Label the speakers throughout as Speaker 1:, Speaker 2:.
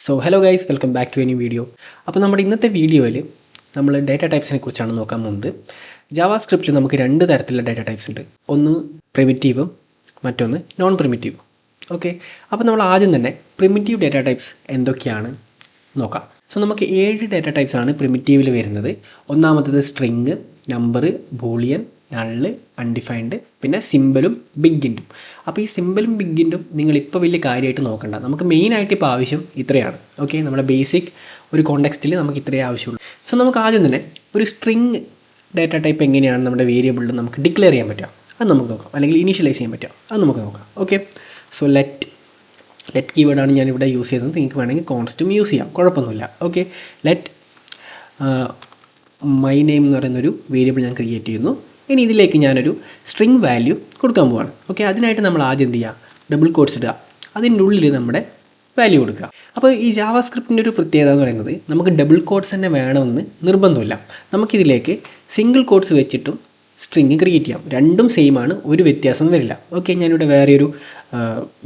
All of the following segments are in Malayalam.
Speaker 1: So hello guys, welcome back to any video. അപ്പോൾ നമ്മുടെ ഇന്നത്തെ വീഡിയോയിൽ നമ്മൾ ഡാറ്റ ടൈപ്സിനെ കുറിച്ചാണ് നോക്കാൻ പോകുന്നത്. ജാവാസ്ക്രിപ്റ്റിൽ നമുക്ക് രണ്ട് തരത്തിലുള്ള ഡാറ്റ ടൈപ്സ് ഉണ്ട്. ഒന്ന് പ്രിമിറ്റീവും മറ്റൊന്ന് നോൺ പ്രിമിറ്റീവും. ഓക്കെ, അപ്പോൾ നമ്മൾ ആദ്യം തന്നെ പ്രിമിറ്റീവ് ഡാറ്റ ടൈപ്സ് എന്തൊക്കെയാണ് നോക്കാം. സോ നമുക്ക് 7 ഡാറ്റ ടൈപ്സ് ആണ് പ്രിമിറ്റീവിൽ വരുന്നത്. ഒന്നാമത്തേത് സ്ട്രിങ്, നമ്പർ, ബൂളിയൻ, നള്ള്, അൺഡിഫൈൻഡ്, പിന്നെ സിമ്പിളും ബിഗിൻറ്റും. അപ്പോൾ ഈ സിമ്പിളും ബിഗിൻറ്റും നിങ്ങളിപ്പോൾ വലിയ കാര്യമായിട്ട് നോക്കണ്ട. നമുക്ക് മെയിനായിട്ട് ഇപ്പോൾ ആവശ്യം ഇത്രയാണ്. ഓക്കെ, നമ്മുടെ ബേസിക് ഒരു കോണ്ടെക്സ്റ്റിൽ നമുക്ക് ഇത്രയേ ആവശ്യമുള്ളൂ. സോ നമുക്ക് ആദ്യം തന്നെ ഒരു സ്ട്രിങ് ഡാറ്റ ടൈപ്പ് എങ്ങനെയാണ് നമ്മുടെ വേരിയബിളിൽ നമുക്ക് ഡിക്ലെയർ ചെയ്യാൻ പറ്റുക അത് നമുക്ക് നോക്കാം, അല്ലെങ്കിൽ ഇനീഷ്യലൈസ് ചെയ്യാൻ പറ്റുക അത് നമുക്ക് നോക്കാം. ഓക്കെ, സോ ലെറ്റ് കീവേഡാണ് ഞാനിവിടെ യൂസ് ചെയ്തത്. നിങ്ങൾക്ക് വേണമെങ്കിൽ കോൺസ്റ്റും യൂസ് ചെയ്യാം, കുഴപ്പമൊന്നുമില്ല. ഓക്കെ, ലെറ്റ് മൈ നെയിം എന്ന് പറയുന്നൊരു വേരിയബിൾ ഞാൻ ക്രിയേറ്റ് ചെയ്യുന്നു. ഇനി ഇതിലേക്ക് ഞാനൊരു സ്ട്രിങ് വാല്യൂ കൊടുക്കാൻ പോവാണ്. ഓക്കെ, അതിനായിട്ട് നമ്മൾ ആദ്യം എന്ത് ചെയ്യുക, ഡബിൾ കോട്ട്സ് ഇടുക, അതിൻ്റെ ഉള്ളിൽ നമ്മുടെ വാല്യൂ കൊടുക്കുക. അപ്പോൾ ഈ ജാവാസ്ക്രിപ്റ്റിൻ്റെ ഒരു പ്രത്യേകത എന്ന് പറയുന്നത് നമുക്ക് ഡബിൾ കോട്ട്സ് തന്നെ വേണമെന്ന് നിർബന്ധമില്ല. നമുക്കിതിലേക്ക് സിംഗിൾ കോട്ട്സ് വെച്ചിട്ടും സ്ട്രിങ് ക്രിയേറ്റ് ചെയ്യാം. രണ്ടും സെയിം ആണ്, ഒരു വ്യത്യാസം വരില്ല. ഓക്കെ, ഞാനിവിടെ വേറെ ഒരു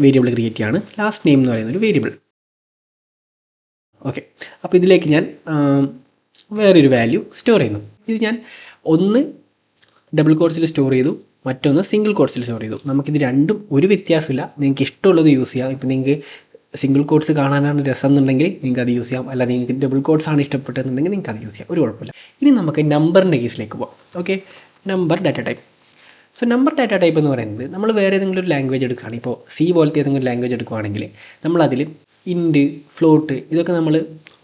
Speaker 1: വേരിയബിൾ ക്രിയേറ്റ് ചെയ്യാണ്, ലാസ്റ്റ് നെയിം എന്ന് പറയുന്നൊരു വേരിയബിൾ. ഓക്കെ, അപ്പോൾ ഇതിലേക്ക് ഞാൻ വേറൊരു വാല്യൂ സ്റ്റോർ ചെയ്യുന്നു. ഇത് ഞാൻ ഒന്ന് ഡബിൾ കോട്ട്സിൽ സ്റ്റോർ ചെയ്തു, മറ്റൊന്ന് സിംഗിൾ കോട്ട്സിൽ സ്റ്റോർ ചെയ്തു. നമുക്കിത് രണ്ടും ഒരു വ്യത്യാസമില്ല. നിങ്ങൾക്ക് ഇഷ്ടമുള്ളത് യൂസ് ചെയ്യാം. ഇപ്പോൾ നിങ്ങൾക്ക് സിംഗിൾ കോട്ട്സ് കാണാനാണ് രസം എന്നുണ്ടെങ്കിൽ നിങ്ങൾക്ക് അത് യൂസ് ചെയ്യാം, അല്ല നിങ്ങൾക്ക് ഡബിൾ കോട്ട്സ് ആണ് ഇഷ്ടപ്പെട്ടതെന്നുണ്ടെങ്കിൽ നിങ്ങൾക്ക് അത് യൂസ് ചെയ്യാം, ഒരു കുഴപ്പമില്ല. ഇനി നമുക്ക് നമ്പറിൻ്റെ കേസിലേക്ക് പോകാം. Okay, number data type. So number data type എന്ന് പറയുന്നത് നമ്മൾ വേറെ ഏതെങ്കിലും ഒരു ലാംഗ്വേജ് എടുക്കുകയാണ്. ഇപ്പോൾ സി പോലത്തെ ഏതെങ്കിലും ലാംഗ്വേജ് എടുക്കുകയാണെങ്കിൽ നമ്മളതിൽ ഇൻറ്റ്, ഫ്ലോട്ട് ഇതൊക്കെ നമ്മൾ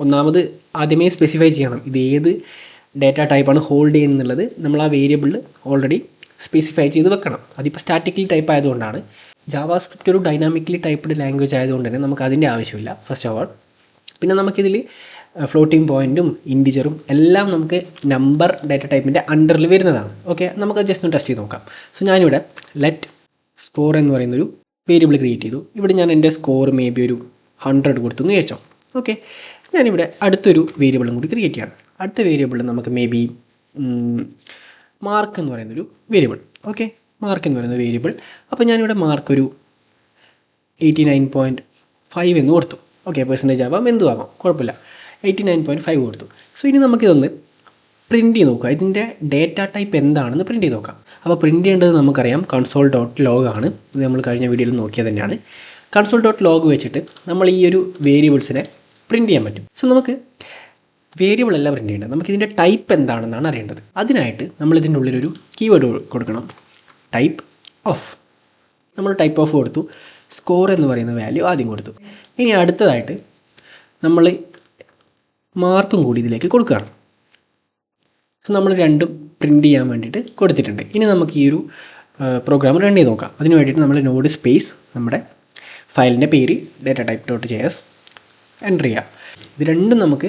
Speaker 1: ഒന്നാമത് ആദ്യമേ സ്പെസിഫൈ ചെയ്യണം. ഇത് ഏത് ഡാറ്റ ടൈപ്പാണ് ഹോൾഡ് ചെയ്യുന്നുള്ളത് നമ്മൾ ആ വേരിയബിളിൽ ഓൾറെഡി സ്പെസിഫൈ ചെയ്ത് വെക്കണം. അതിപ്പോൾ സ്റ്റാറ്റിക്കലി ടൈപ്പ് ആയതുകൊണ്ടാണ്. ജാവാസ്ക്രിപ്റ്റ് ഒരു ഡൈനാമിക്കലി ടൈപ്പ്ഡ് ലാംഗ്വേജ് ആയതുകൊണ്ട് തന്നെ നമുക്ക് അതിൻ്റെ ആവശ്യമില്ല, ഫസ്റ്റ് ഓഫ് ഓൾ. പിന്നെ നമുക്കിതിൽ ഫ്ലോട്ടിംഗ് പോയിൻറ്റും ഇൻറ്റിജറും എല്ലാം നമുക്ക് നമ്പർ ഡാറ്റ ടൈപ്പിൻ്റെ അണ്ടറിൽ വരുന്നതാണ്. ഓക്കെ, നമുക്ക് ജസ്റ്റ് ഒന്ന് ടെസ്റ്റ് ചെയ്ത് നോക്കാം. സോ ഞാനിവിടെ ലെറ്റ് സ്കോർ എന്ന് പറയുന്നൊരു വേരിയബിൾ ക്രിയേറ്റ് ചെയ്തു. ഇവിടെ ഞാൻ എൻ്റെ സ്കോർ മേ ബി ഒരു 100 കൊടുത്തു എന്ന് വിചാരിച്ചോ. ഓക്കെ, ഞാനിവിടെ അടുത്തൊരു വേരിയബിളും കൂടി ക്രിയേറ്റ് ചെയ്യണം. അടുത്ത വേരിയബിൾ നമുക്ക് മേ ബി മാർക്ക് എന്ന് പറയുന്നൊരു വേരിയബിൾ. ഓക്കെ, മാർക്ക് എന്ന് പറയുന്ന വേരിയബിൾ. അപ്പോൾ ഞാനിവിടെ മാർക്ക് ഒരു 89.5 എന്ന് കൊടുത്തു. ഓക്കെ, പെർസെൻറ്റേജ് ആവാം, എന്തും ആവാം, കുഴപ്പമില്ല. 89.5 കൊടുത്തു. സോ ഇനി നമുക്കിതൊന്ന് പ്രിൻറ്റ് ചെയ്ത് നോക്കുക. ഇതിൻ്റെ ഡേറ്റ ടൈപ്പ് എന്താണെന്ന് പ്രിൻറ്റ് ചെയ്ത് നോക്കാം. അപ്പോൾ പ്രിൻറ്റ് ചെയ്യേണ്ടത് നമുക്കറിയാം console.log ആണ്. ഇത് നമ്മൾ കഴിഞ്ഞ വീഡിയോയിൽ നോക്കിയത് തന്നെയാണ്. console.log വെച്ചിട്ട് നമ്മൾ ഈ ഒരു വേരിയബിൾസിനെ പ്രിൻറ്റ് ചെയ്യാൻ പറ്റും. സോ നമുക്ക് വേരിയബിൾ അല്ല പ്രിൻറ്റ് ചെയ്യേണ്ടത്, നമുക്കിതിൻ്റെ ടൈപ്പ് എന്താണെന്നാണ് അറിയേണ്ടത്. അതിനായിട്ട് നമ്മൾ ഇതിൻ്റെ ഉള്ളിലൊരു കീവേഡ് കൊടുക്കണം, ടൈപ്പ് ഓഫ്. നമ്മൾ ടൈപ്പ് ഓഫ് കൊടുത്തു, സ്കോർ എന്ന് പറയുന്ന വാല്യൂ ആദ്യം കൊടുത്തു. ഇനി അടുത്തതായിട്ട് നമ്മൾ മാർക്കും കൂടി ഇതിലേക്ക് കൊടുക്കുകയാണ്. സോ നമ്മൾ രണ്ടും പ്രിൻറ്റ് ചെയ്യാൻ വേണ്ടിയിട്ട് കൊടുത്തിട്ടുണ്ട്. ഇനി നമുക്ക് ഈ ഒരു പ്രോഗ്രാം റൺ ചെയ്ത് നോക്കാം. അതിന് വേണ്ടിയിട്ട് നമ്മൾ നോഡ് സ്പേസ് നമ്മുടെ ഫയലിൻ്റെ പേര് data-type.js എൻ്റർ ചെയ്യുക. ഇത് രണ്ടും നമുക്ക്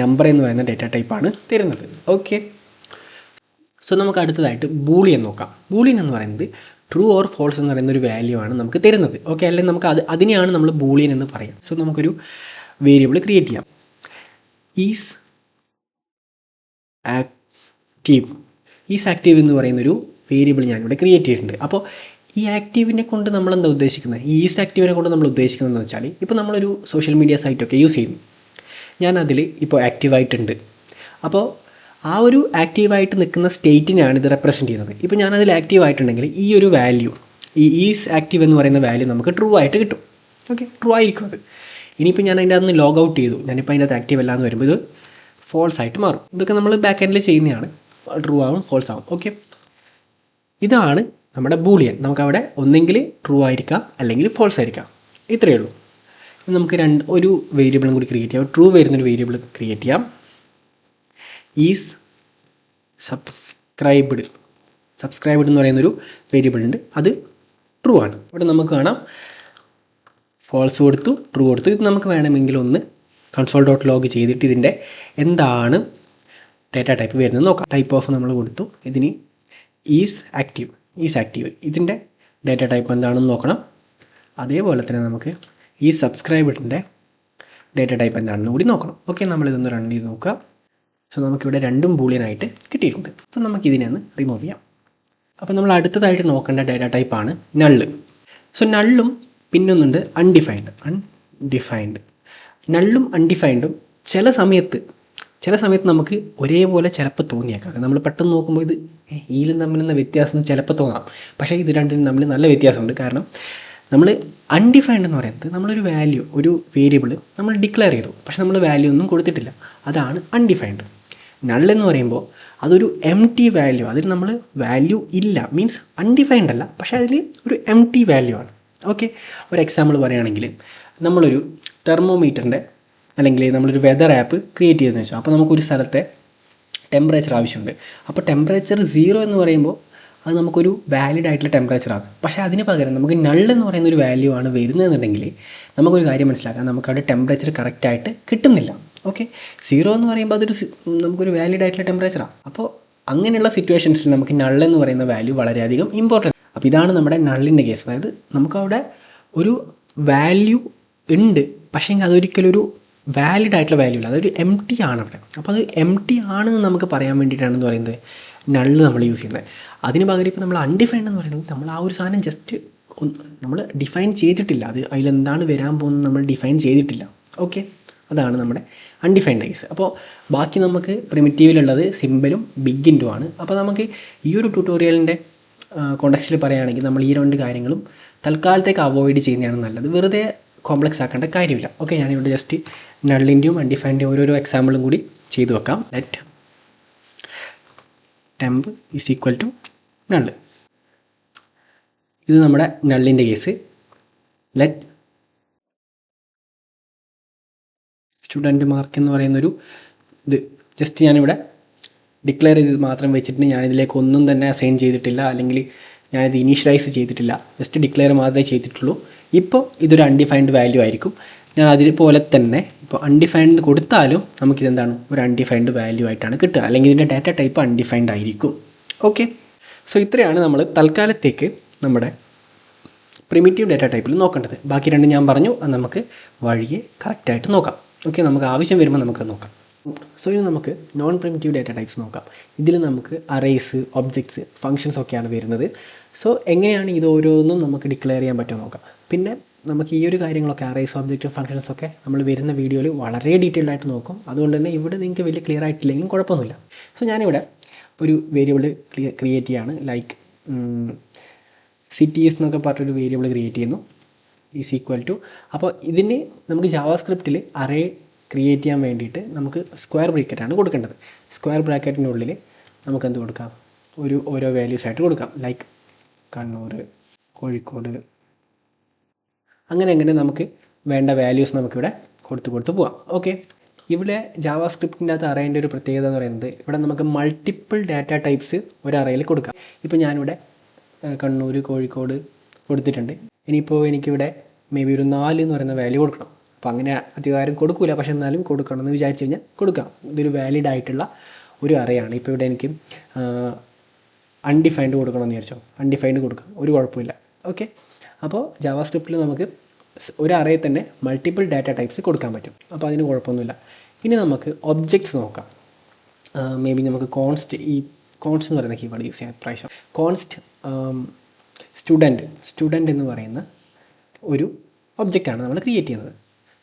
Speaker 1: നമ്പർ എന്ന് പറയുന്ന ഡാറ്റ ടൈപ്പാണ് തരുന്നത്. ഓക്കെ, സോ നമുക്ക് അടുത്തതായിട്ട് ബൂളിയൻ നോക്കാം. ബൂളിയൻ എന്ന് പറയുന്നത് ട്രൂ ഓർ ഫോൾസ് എന്ന് പറയുന്ന ഒരു വാല്യൂ ആണ് നമുക്ക് തരുന്നത്. ഓക്കെ, അല്ലെങ്കിൽ നമുക്ക് അതിനെയാണ് നമ്മൾ ബൂളിയൻ എന്ന് പറയാം. സോ നമുക്കൊരു വേരിയബിൾ ക്രിയേറ്റ് ചെയ്യാം. ഈസ് ആക്റ്റീവ് എന്ന് പറയുന്നൊരു വേരിയബിൾ ഞാനിവിടെ ക്രിയേറ്റ് ചെയ്തിട്ടുണ്ട്. അപ്പോൾ ഈ ആക്റ്റീവിനെ കൊണ്ട് നമ്മൾ എന്താ ഉദ്ദേശിക്കുന്നത്, ഈ ഈസ് ആക്റ്റീവിനെ കൊണ്ട് നമ്മൾ ഉദ്ദേശിക്കുന്നതെന്ന് വെച്ചാൽ, ഇപ്പോൾ നമ്മളൊരു സോഷ്യൽ മീഡിയ സൈറ്റൊക്കെ യൂസ് ചെയ്യുന്നു, ഞാനതിൽ ഇപ്പോൾ ആക്റ്റീവായിട്ടുണ്ട്. അപ്പോൾ ആ ഒരു ആക്റ്റീവായിട്ട് നിൽക്കുന്ന സ്റ്റേറ്റിനാണ് ഇത് റെപ്രസെൻറ്റ് ചെയ്യുന്നത്. ഇപ്പോൾ ഞാനതിൽ ആക്റ്റീവായിട്ടുണ്ടെങ്കിൽ ഈ ഒരു വാല്യൂ, ഈ ഈസ് ആക്റ്റീവ് എന്ന് പറയുന്ന വാല്യൂ നമുക്ക് ട്രൂ ആയിട്ട് കിട്ടും. ഓക്കെ, ട്രൂ ആയിരിക്കും അത്. ഇനിയിപ്പോൾ ഞാൻ അതിൻ്റെ അകത്ത് ലോഗ് ഔട്ട് ചെയ്തു, ഞാനിപ്പോൾ അതിൻ്റെ അകത്ത് ആക്റ്റീവ് അല്ല എന്ന് വരുമ്പോൾ ഇത് ഫോൾസ് ആയിട്ട് മാറും. ഇതൊക്കെ നമ്മൾ ബാക്ക് എൻഡിൽ ചെയ്യുന്നതാണ്. ട്രൂ ആവും, ഫോൾസ് ആവും. ഓക്കെ, ഇതാണ് നമ്മുടെ ബൂളിയൻ. നമുക്കവിടെ ഒന്നെങ്കിൽ ട്രൂ ആയിരിക്കാം അല്ലെങ്കിൽ ഫോൾസ് ആയിരിക്കാം, ഇത്രയേ ഉള്ളൂ. നമുക്ക് ഒരു വേരിയബിളും കൂടി ക്രിയേറ്റ് ചെയ്യാം. ട്രൂ വരുന്നൊരു വേരിയബിൾ ക്രിയേറ്റ് ചെയ്യാം. ഈസ് സബ്സ്ക്രൈബ്ഡ് എന്ന് പറയുന്നൊരു വേരിയബിൾ ഉണ്ട്, അത് ട്രൂ ആണ്. ഇവിടെ നമുക്ക് കാണാം ഫോൾസ് കൊടുത്തു, ട്രൂ കൊടുത്തു. ഇത് നമുക്ക് വേണമെങ്കിൽ ഒന്ന് console.log ചെയ്തിട്ട് ഇതിൻ്റെ എന്താണ് ഡാറ്റ ടൈപ്പ് വരുന്നത് നോക്കാം. ടൈപ്പ് ഓഫ് നമ്മൾ കൊടുത്തു, ഇതിന് ഈസ് ആക്റ്റീവ് ഇതിൻ്റെ ഡാറ്റ ടൈപ്പ് എന്താണെന്ന് നോക്കണം. അതേപോലെ തന്നെ നമുക്ക് ഈ സബ്സ്ക്രൈബിൻ്റെ ഡാറ്റ ടൈപ്പ് എന്താണെന്ന് കൂടി നോക്കണം. ഓക്കെ, നമ്മളിതൊന്ന് റൺ ചെയ്ത് നോക്കുക. സോ നമുക്കിവിടെ രണ്ടും ബൂളിയനായിട്ട് കിട്ടിയിട്ടുണ്ട്. സോ നമുക്കിതിനെ ഒന്ന് റിമൂവ് ചെയ്യാം. അപ്പോൾ നമ്മൾ അടുത്തതായിട്ട് നോക്കേണ്ട ഡാറ്റ ടൈപ്പാണ് നള്ള്. So നള്ളും പിന്നൊന്നുണ്ട് undefined. നള്ളും അൺഡിഫൈൻഡും ചില സമയത്ത് നമുക്ക് ഒരേപോലെ ചിലപ്പോൾ തോന്നിയേക്കാം. നമ്മൾ പെട്ടെന്ന് നോക്കുമ്പോൾ ഇത് ഈലും തമ്മിലുള്ള വ്യത്യാസം ചിലപ്പോൾ തോന്നാം. പക്ഷേ ഇത് രണ്ടിനും തമ്മിൽ നല്ല വ്യത്യാസമുണ്ട്. കാരണം നമ്മൾ അൺഡിഫൈൻഡ് എന്ന് പറയുന്നത് നമ്മളൊരു വാല്യൂ, ഒരു വേരിയബിൾ നമ്മൾ ഡിക്ലെയർ ചെയ്തു, പക്ഷെ നമ്മൾ വാല്യൂ ഒന്നും കൊടുത്തിട്ടില്ല. അതാണ് അൺഡിഫൈൻഡ്. നൾ എന്ന് പറയുമ്പോൾ അതൊരു എം ടി വാല്യൂ, അതിൽ നമ്മൾ വാല്യൂ ഇല്ല, മീൻസ് അൺഡിഫൈൻഡ് അല്ല, പക്ഷേ അതിൽ ഒരു എം ടി വാല്യൂ ആണ്. ഓക്കെ, ഒരു എക്സാമ്പിൾ പറയുകയാണെങ്കിൽ നമ്മളൊരു തെർമോമീറ്ററിൻ്റെ അല്ലെങ്കിൽ നമ്മളൊരു വെതർ ആപ്പ് ക്രിയേറ്റ് ചെയ്തെന്ന് വെച്ചാൽ, അപ്പോൾ നമുക്കൊരു സ്ഥലത്തെ ടെമ്പറേച്ചർ ആവശ്യമുണ്ട്. അപ്പോൾ ടെമ്പറേച്ചർ 0 എന്ന് പറയുമ്പോൾ അത് നമുക്കൊരു വാലിഡ് ആയിട്ടുള്ള ടെമ്പറേച്ചർ ആകും. പക്ഷേ അതിന് പകരം നമുക്ക് നൾ എന്ന് പറയുന്ന ഒരു വാല്യൂ ആണ് വരുന്നതെന്നുണ്ടെങ്കിൽ നമുക്കൊരു കാര്യം മനസ്സിലാക്കാം, നമുക്കവിടെ ടെമ്പറേച്ചർ കറക്റ്റായിട്ട് കിട്ടുന്നില്ല. ഓക്കെ, 0 എന്ന് പറയുമ്പോൾ അതൊരു നമുക്കൊരു വാലിഡ് ആയിട്ടുള്ള ടെമ്പറേച്ചറാണ്. അപ്പോൾ അങ്ങനെയുള്ള സിറ്റുവേഷൻസിൽ നമുക്ക് നൾ എന്ന് പറയുന്ന വാല്യൂ വളരെയധികം ഇമ്പോർട്ടൻറ്റ്. അപ്പോൾ ഇതാണ് നമ്മുടെ നള്ളിൻ്റെ കേസ്. അതായത് നമുക്കവിടെ ഒരു വാല്യൂ ഉണ്ട്, പക്ഷേ അതൊരിക്കലും ഒരു വാലിഡ് ആയിട്ടുള്ള വാല്യൂ ഇല്ല, അതൊരു എം ടി ആണ് അവിടെ. അപ്പോൾ അത് എം ടി ആണെന്ന് നമുക്ക് പറയാൻ വേണ്ടിയിട്ടാണെന്ന് പറയുന്നത് നള്ള് നമ്മൾ യൂസ് ചെയ്യുന്നത്. അതിന് പകരം ഇപ്പോൾ നമ്മൾ അൺഡിഫൈൻഡ് എന്ന് പറയുന്നത് നമ്മൾ ആ ഒരു സാധനം ജസ്റ്റ് നമ്മൾ ഡിഫൈൻ ചെയ്തിട്ടില്ല, അത് അതിലെന്താണ് വരാൻ പോകുന്നത് നമ്മൾ ഡിഫൈൻ ചെയ്തിട്ടില്ല. ഓക്കെ, അതാണ് നമ്മുടെ അൺഡിഫൈൻഡ് കേസ്. അപ്പോൾ ബാക്കി നമുക്ക് പ്രിമിറ്റീവിലുള്ളത് സിമ്പിളും ബിഗ് ഇൻറ്റും ആണ്. അപ്പോൾ നമുക്ക് ഈ ഒരു ട്യൂട്ടോറിയലിൻ്റെ കോണ്ടെക്സ്റ്റിൽ പറയുകയാണെങ്കിൽ നമ്മൾ ഈ രണ്ട് കാര്യങ്ങളും തൽക്കാലത്തേക്ക് അവോയ്ഡ് ചെയ്യുന്നതാണ് നല്ലത്. വെറുതെ കോംപ്ലക്സ് ആക്കേണ്ട കാര്യമില്ല. ഓക്കെ, ഞാനിവിടെ ജസ്റ്റ് നള്ളിൻ്റെയും അൺഡിഫൈൻഡെയും ഓരോരോ എക്സാമ്പിളും കൂടി ചെയ്തു വെക്കാം. Let temp is equal to null. ഇത് നമ്മുടെ നള്ളിൻ്റെ കേസ്. ലെറ്റ് സ്റ്റുഡൻറ്റ് മാർക്ക് എന്ന് പറയുന്നൊരു ഇത് ജസ്റ്റ് ഞാനിവിടെ ഡിക്ലെയർ ചെയ്ത് മാത്രം വെച്ചിട്ട് ഞാനിതിലേക്ക് ഒന്നും തന്നെ അസൈൻ ചെയ്തിട്ടില്ല, അല്ലെങ്കിൽ ഞാനിത് ഇനീഷ്യലൈസ് ചെയ്തിട്ടില്ല, ജസ്റ്റ് ഡിക്ലെയർ മാത്രമേ ചെയ്തിട്ടുള്ളൂ. ഇപ്പോൾ ഇതൊരു അൺഡിഫൈൻഡ് വാല്യൂ ആയിരിക്കും. ഞാൻ അതുപോലെ തന്നെ ഇപ്പോൾ അൺഡിഫൈൻഡ് കൊടുത്താലും നമുക്കിതെന്താണ് ഒരു അൺഡിഫൈൻഡ് വാല്യൂ ആയിട്ടാണ് കിട്ടുക, അല്ലെങ്കിൽ ഇതിൻ്റെ ഡാറ്റ ടൈപ്പ് അൺഡിഫൈൻഡ് ആയിരിക്കും. ഓക്കെ, സോ ഇത്രയാണ് നമ്മൾ തൽക്കാലത്തേക്ക് നമ്മുടെ പ്രിമിറ്റീവ് ഡാറ്റ ടൈപ്പിൽ നോക്കേണ്ടത്. ബാക്കി രണ്ടും ഞാൻ പറഞ്ഞു, അത് നമുക്ക് വഴിയെ കറക്റ്റായിട്ട് നോക്കാം. ഓക്കെ, നമുക്ക് ആവശ്യം വരുമ്പോൾ നമുക്ക് നോക്കാം. സോ ഇനി നമുക്ക് നോൺ പ്രിമിറ്റീവ് ഡാറ്റ ടൈപ്സ് നോക്കാം. ഇതിൽ നമുക്ക് അറേസ്, ഒബ്ജക്ട്സ്, ഫങ്ഷൻസ് ഒക്കെയാണ് വരുന്നത്. സോ എങ്ങനെയാണ് ഇത് ഓരോന്നും നമുക്ക് ഡിക്ലെയർ ചെയ്യാൻ പറ്റുമോ നോക്കാം. പിന്നെ നമുക്ക് ഈ ഒരു കാര്യങ്ങളൊക്കെ അറേസ്, ഒബ്ജക്റ്റ്, ഫങ്ഷൻസ് ഒക്കെ നമ്മൾ വരുന്ന വീഡിയോയിൽ വളരെ ഡീറ്റെയിൽഡ് ആയിട്ട് നോക്കും. അതുകൊണ്ട് തന്നെ ഇവിടെ നിങ്ങൾക്ക് വലിയ ക്ലിയർ ആയിട്ടില്ലെങ്കിലും കുഴപ്പമൊന്നുമില്ല. സോ ഞാനിവിടെ ഒരു വേരിയബിൾ ക്രിയേറ്റ് ചെയ്യാണ്, ലൈക്ക് സിറ്റീസ് എന്നൊക്കെ പറഞ്ഞൊരു വേരിയബിൾ ക്രിയേറ്റ് ചെയ്യുന്നു, ഈസ് ഈക്വൽ ടു. അപ്പോൾ ഇതിന് നമുക്ക് ജാവാസ്ക്രിപ്റ്റിൽ അറേ ക്രിയേറ്റ് ചെയ്യാൻ വേണ്ടിയിട്ട് നമുക്ക് സ്ക്വയർ ബ്രാക്കറ്റാണ് കൊടുക്കേണ്ടത്. സ്ക്വയർ ബ്രാക്കറ്റിൻ്റെ ഉള്ളിൽ നമുക്ക് എന്ത് കൊടുക്കാം, ഓരോ വാല്യൂസ് ആയിട്ട് കൊടുക്കാം, ലൈക്ക് കണ്ണൂർ, കോഴിക്കോട്, അങ്ങനെ നമുക്ക് വേണ്ട വാല്യൂസ് നമുക്കിവിടെ കൊടുത്ത് പോവാം. ഓക്കെ, ഇവിടെ ജാവാസ്ക്രിപ്റ്റിൻ്റെ അകത്ത് അറേൻ്റെ ഒരു പ്രത്യേകത എന്ന് പറയുന്നത് ഇവിടെ നമുക്ക് മൾട്ടിപ്പിൾ ഡാറ്റ ടൈപ്സ് ഒരു അറേയിൽ കൊടുക്കാം. ഇപ്പോൾ ഞാനിവിടെ കണ്ണൂർ, കോഴിക്കോട് കൊടുത്തിട്ടുണ്ട്. ഇനിയിപ്പോൾ എനിക്കിവിടെ മേ ബി ഒരു 4 എന്ന് പറയുന്ന വാല്യൂ കൊടുക്കണം. അപ്പോൾ അങ്ങനെ അധികാരം കൊടുക്കില്ല, പക്ഷെ എന്നാലും കൊടുക്കണം എന്ന് വിചാരിച്ച് കഴിഞ്ഞാൽ കൊടുക്കാം. ഇതൊരു വാലിഡ് ആയിട്ടുള്ള ഒരു അറേയാണ്. ഇപ്പോൾ ഇവിടെ എനിക്ക് അൺഡിഫൈൻഡ് കൊടുക്കണമെന്ന് വിചാരിച്ചോ, അൺഡിഫൈൻഡ് കൊടുക്കാം, ഒരു കുഴപ്പമില്ല. ഓക്കെ, അപ്പോൾ ജാവാസ്ക്രിപ്റ്റിൽ നമുക്ക് ഒരു അറേ തന്നെ മൾട്ടിപ്പിൾ ഡാറ്റ ടൈപ്സ് കൊടുക്കാൻ പറ്റും. അപ്പോൾ അതിന് കുഴപ്പമൊന്നുമില്ല. ഇനി നമുക്ക് ഒബ്ജക്ട്സ് നോക്കാം. മേ ബി നമുക്ക് കോൺസ്റ്റ് എന്ന് പറയുന്ന കീവേഡ് യൂസ് ചെയ്യാം പ്രാവശ്യം. കോൺസ്റ്റ് സ്റ്റുഡൻറ്റ് എന്ന് പറയുന്ന ഒരു ഒബ്ജക്റ്റാണ് നമ്മൾ ക്രിയേറ്റ് ചെയ്യുന്നത്.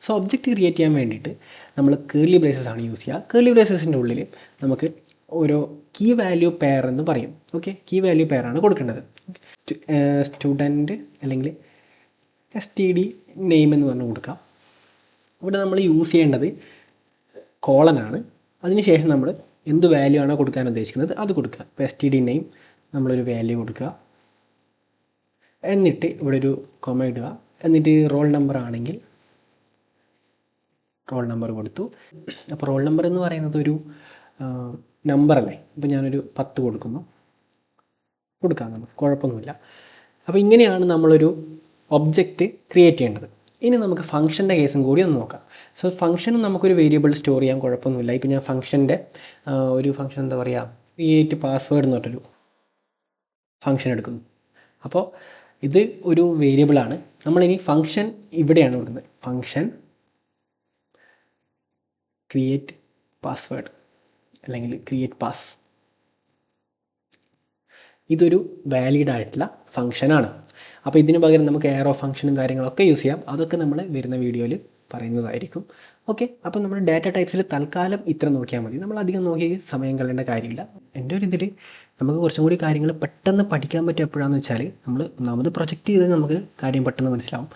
Speaker 1: സോ ഒബ്ജക്റ്റ് ക്രിയേറ്റ് ചെയ്യാൻ വേണ്ടിയിട്ട് നമ്മൾ കേർലി ബ്രേസസ് ആണ് യൂസ് ചെയ്യുക. കേർലി ബ്രേസസിൻ്റെ ഉള്ളിൽ നമുക്ക് ഓരോ കീ വാല്യൂ പെയർ എന്ന് പറയും. ഓക്കെ, കീ വാല്യൂ പെയറാണ് കൊടുക്കേണ്ടത്. സ്റ്റുഡൻറ്റ് അല്ലെങ്കിൽ std നെയിം എന്ന് പറഞ്ഞ് കൊടുക്കാം. ഇവിടെ നമ്മൾ യൂസ് ചെയ്യേണ്ടത് കോളനാണ്. അതിനുശേഷം നമ്മൾ എന്ത് വാല്യൂ ആണോ കൊടുക്കാൻ ഉദ്ദേശിക്കുന്നത് അത് കൊടുക്കുക. ഇപ്പോൾ std നെയിം നമ്മളൊരു വാല്യൂ കൊടുക്കുക, എന്നിട്ട് ഇവിടെ ഒരു കൊമ ഇടുക, എന്നിട്ട് റോൾ നമ്പർ ആണെങ്കിൽ റോൾ നമ്പർ കൊടുത്തു. അപ്പോൾ റോൾ നമ്പർ എന്ന് പറയുന്നത് ഒരു നമ്പർ അല്ലേ. ഇപ്പോൾ ഞാനൊരു 10 കൊടുക്കാം, നമുക്ക് കുഴപ്പമൊന്നുമില്ല. അപ്പോൾ ഇങ്ങനെയാണ് നമ്മളൊരു ഒബ്ജക്റ്റ് ക്രിയേറ്റ് ചെയ്യേണ്ടത്. ഇനി നമുക്ക് ഫംഗ്ഷൻ്റെ കേസും കൂടി ഒന്ന് നോക്കാം. സോ ഫംഗ്ഷനും നമുക്കൊരു വേരിയബിൾ സ്റ്റോർ ചെയ്യാൻ കുഴപ്പമൊന്നുമില്ല. ഇപ്പോൾ ഞാൻ ഫംഗ്ഷൻ്റെ ഒരു ഫംഗ്ഷൻ എന്താ പറയുക, ക്രിയേറ്റ് പാസ്വേഡ് എന്ന് പറഞ്ഞൊരു ഫംഗ്ഷൻ എടുക്കുന്നു. അപ്പോൾ ഇത് ഒരു വേരിയബിളാണ്. നമ്മളിനി ഫംഗ്ഷൻ ഇവിടെയാണ് കൊടുക്കുന്നത്, ഫംഗ്ഷൻ ക്രിയേറ്റ് പാസ്വേഡ് അല്ലെങ്കിൽ ക്രിയേറ്റ് പാസ്. ഇതൊരു വാലിഡ് ആയിട്ടുള്ള ഫംഗ്ഷനാണ്. അപ്പോൾ ഇതിന് പകരം നമുക്ക് എയറോ ഫംഗ്ഷനും കാര്യങ്ങളൊക്കെ യൂസ് ചെയ്യാം. അതൊക്കെ നമ്മൾ വരുന്ന വീഡിയോയിൽ പറയുന്നതായിരിക്കും. ഓക്കെ, അപ്പോൾ നമ്മുടെ ഡാറ്റ ടൈപ്സിൽ തൽക്കാലം ഇത്ര നോക്കിയാൽ മതി. നമ്മൾ അധികം നോക്കി സമയം കളയേണ്ട കാര്യമില്ല. എൻ്റെ ഒരു ഇതിൽ നമുക്ക് കുറച്ചും കൂടി കാര്യങ്ങൾ പെട്ടെന്ന് പഠിക്കാൻ പറ്റുക എപ്പോഴാണെന്ന് വെച്ചാൽ നമ്മൾ ഒന്നാമത് പ്രൊജക്റ്റ് ചെയ്ത് നമുക്ക് കാര്യം പെട്ടെന്ന് മനസ്സിലാവും.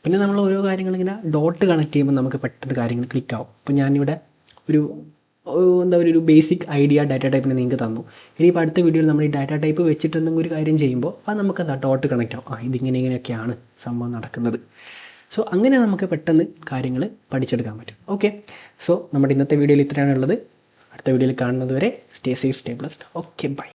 Speaker 1: പിന്നെ നമ്മൾ ഓരോ കാര്യങ്ങളിങ്ങനെ ഡോട്ട് കണക്ട് ചെയ്യുമ്പോൾ നമുക്ക് പെട്ടെന്ന് കാര്യങ്ങൾ ക്ലിക്കാവും. ഇപ്പോൾ ഞാനിവിടെ ഒരു എന്താ പറയുക ഒരു ബേസിക് ഐഡിയ ഡാറ്റ ടൈപ്പിന് നിങ്ങൾക്ക് തന്നു. ഇനിയിപ്പോൾ അടുത്ത വീഡിയോയിൽ നമ്മൾ ഈ ഡാറ്റ ടൈപ്പ് വെച്ചിട്ട് എന്തെങ്കിലും ഒരു കാര്യം ചെയ്യുമ്പോൾ അത് നമുക്കെന്താ ഡോട്ട് കണക്റ്റ് ആവും. ഇതിങ്ങനെ ഇങ്ങനെയൊക്കെയാണ് സംഭവം നടക്കുന്നത്. സോ അങ്ങനെ നമുക്ക് പെട്ടെന്ന് കാര്യങ്ങൾ പഠിച്ചെടുക്കാൻ പറ്റും. ഓക്കെ, സോ നമ്മുടെ ഇന്നത്തെ വീഡിയോയിൽ ഇത്രയാണ് ഉള്ളത്. അടുത്ത വീഡിയോയിൽ കാണുന്നത് വരെ stay safe, stay blessed. Okay, by.